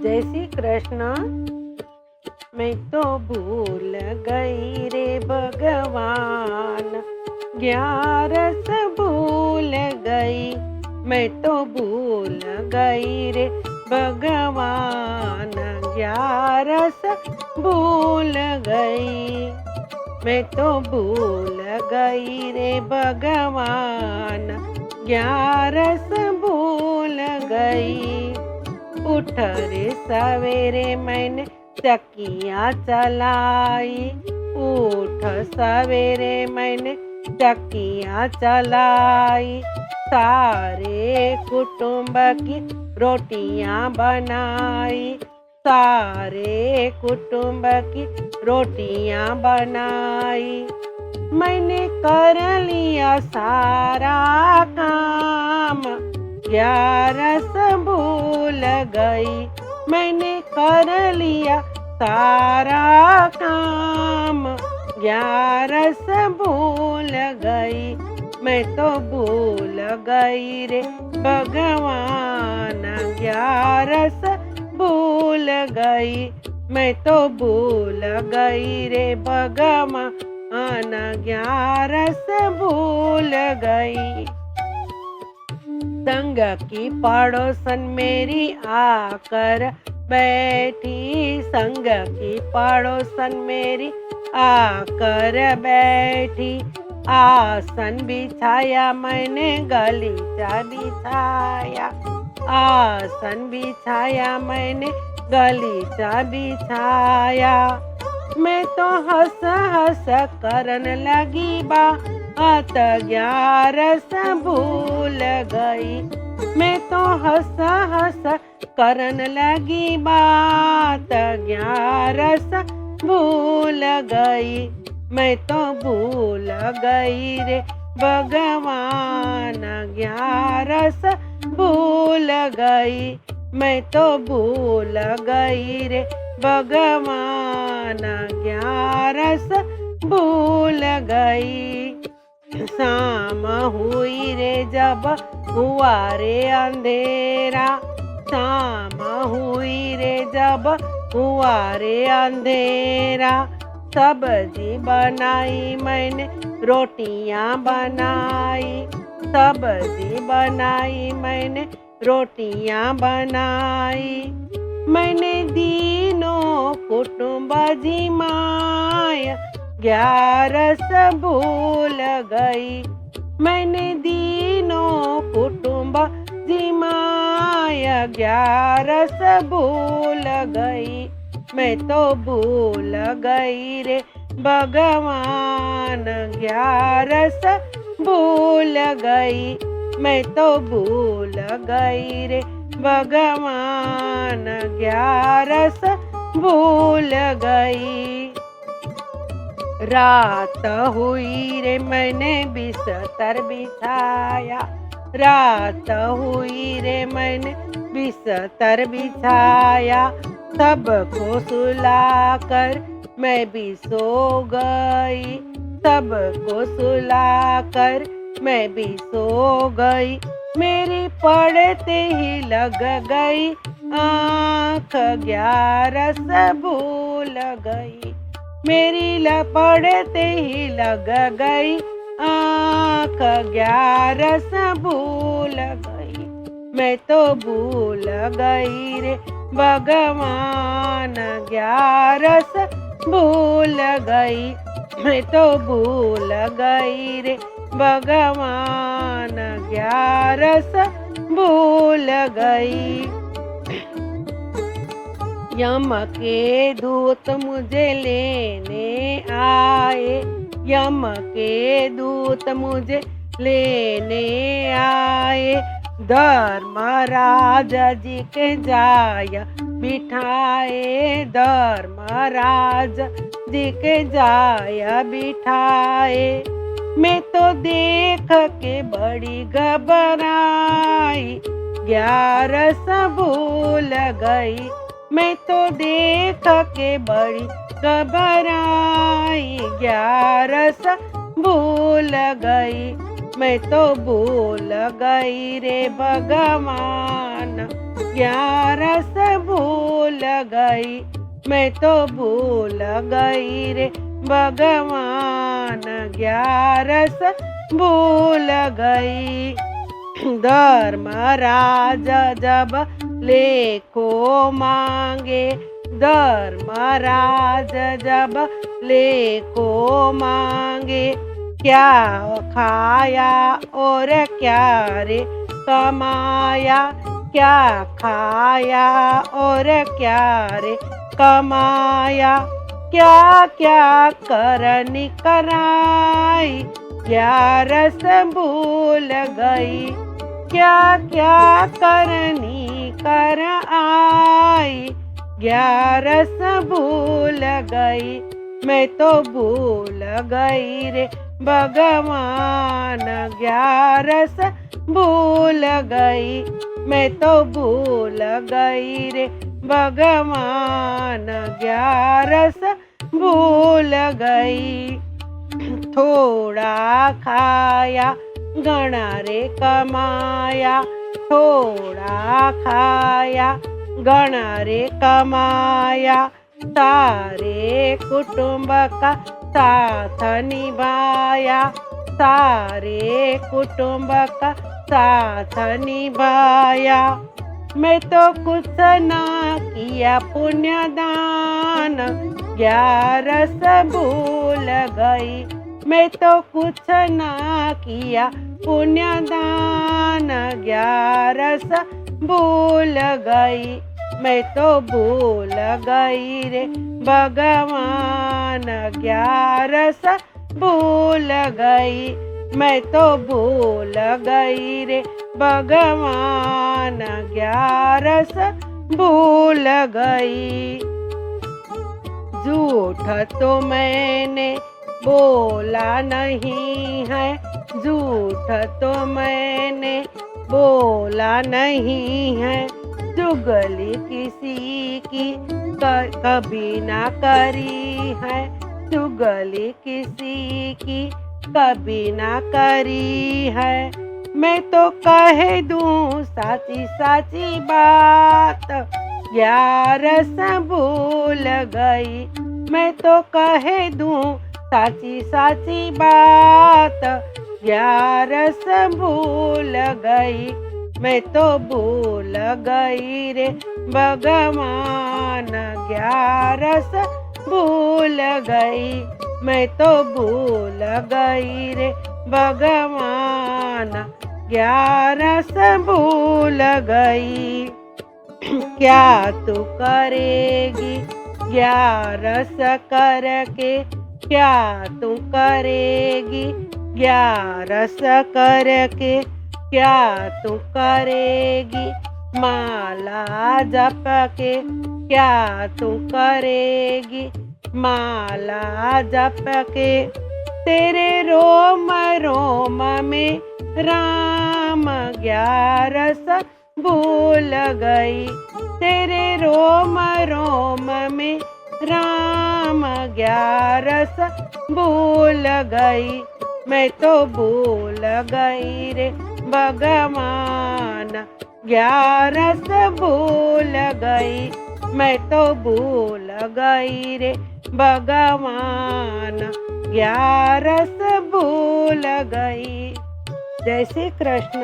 जय श्री कृष्ण। मैं तो भूल गई रे भगवान, 11 भूल गई। मैं तो भूल गई रे भगवान, 11 भूल गई। मैं तो भूल गई रे भगवान, 11 भूल गई। उठ रे सवेरे मैंने चक्कियाँ चलाई, उठ सवेरे मैंने चक्कियाँ चलाई। सारे कुटुंब की रोटियाँ बनाई, सारे कुटुंब की रोटियाँ बनाई। मैंने कर लिया सारा काम, 11 भूल गई। मैंने कर लिया सारा काम, 11 भूल गई। मैं तो भूल गई रे भगवान, 11 भूल गई। मैं तो भूल गई रे भगवान, 11 भूल गई। संग की पड़ोसन मेरी आकर बैठी, संग की पड़ोसन मेरी आकर बैठी। आसन बिछाया मैंने गलीचा बिछाया, आसन बिछाया मैंने गलीचा बिछाया। मैं तो हंस हंस करन लगी बात, 11 भूल गई। मैं तो हंस हंस करन लगी बात, 11 भूल गई। मैं तो भूल गई रे भगवान, 11 भूल गई। मैं तो भूल गई रे भगवान, 11 भूल गई। शाम हुई रे जब हुआ रे अंधेरा, शाम हुई रे जब हुआ रे अंधेरा। सब्जी बनाई मैंने रोटियाँ बनाई, सब्जी बनाई मैंने रोटियाँ बनाई। मैंने दीनों कुटुंब जिमाया, 11 भूल गई। मैंने दीनों कुटुंब जिमाया, 11 भूल गई। मैं तो भूल गई रे भगवान, 11 भूल गई। मैं तो भूल गई रे भगवान, 11 भूल गई। रात हुई रे मैंने बिस्तर बिछाया, रात हुई रे मैंने बिस्तर बिछाया। सबको सुलाकर मैं भी सो गई, सबको सुलाकर मैं भी सो गई। मेरी पड़ते ही लग गई आँख, 11 भूल गई। मेरी पड़ते ही लग गई आँख, 11 भूल गई। मैं तो भूल गई रे भगवान, 11 भूल गई। मैं तो भूल गई रे भगवान, 11 भूल गई। यम के दूत मुझे लेने आए, यम के दूत मुझे लेने आए। धर्मराज जी के जाया बिठाए, धर्मराज जी के जाया बिठाए। मैं तो देख के बड़ी घबराई, 11 भूल गई। मैं तो देख के बड़ी घबराई, 11 भूल गई। मैं तो भूल गई रे भगवान, 11 भूल भूल गई, मैं तो भूल गई रे भगवान, ग्यारस भूल गई। धर्मराज जब लेखो मांगे, धर्मराज जब लेखो मांगे, क्या खाया और क्या रे कमाया, क्या खाया और क्या रे कमाया, क्या क्या करनी कराई, ग्यारस भूल गई, क्या क्या करनी कर आई, ग्यारस भूल गई, मैं तो भूल गई रे भगवान, ग्यारस भूल गई, मैं तो भूल गई रे भगवान, ग्यारस भूल गई। थोड़ा खाया घना रे कमाया, थोड़ा खाया घना रे कमाया, सारे कुटुंब का साथ निभाया, सारे कुटुंब का साथ निभाया, मैं तो कुछ ना किया पुण्यदान, ग्यारस भूल गई, मैं तो कुछ ना किया पुण्यदान, ग्यारस भूल गई, मैं तो भूल गई रे भगवान, ग्यारस भूल गई, मैं तो भूल गई रे भगवान, ग्यारस भूल गई। झूठ तो मैंने बोला नहीं है, झूठ तो मैंने बोला नहीं है, चुगली किसी की कभी ना करी है, चुगली किसी की कभी ना करी है, मैं तो कह दूं साची साची बात, ग्यारस भूल गई, मैं तो कह दूं साची साची बात, ग्यारस भूल गई, मैं तो भूल गई रे भगवान, ग्यारस भूल गई, मैं तो भूल गई रे भगवान, ग्यारस भूल गई। क्या तू करेगी ग्यारस करके, क्या तू करेगी ग्यारस करके, क्या तू करेगी माला जप के, क्या तू करेगी माला जप के, तेरे रोम रोम में राम ग्यारस भूल गई, तेरे रोम रोम में राम ग्यारस भूल गई, मैं तो भूल गई रे भगवान, ग्यारस भूल गई, मैं तो भूल गई रे भगवान, ग्यारस भूल गई। जय श्री कृष्ण।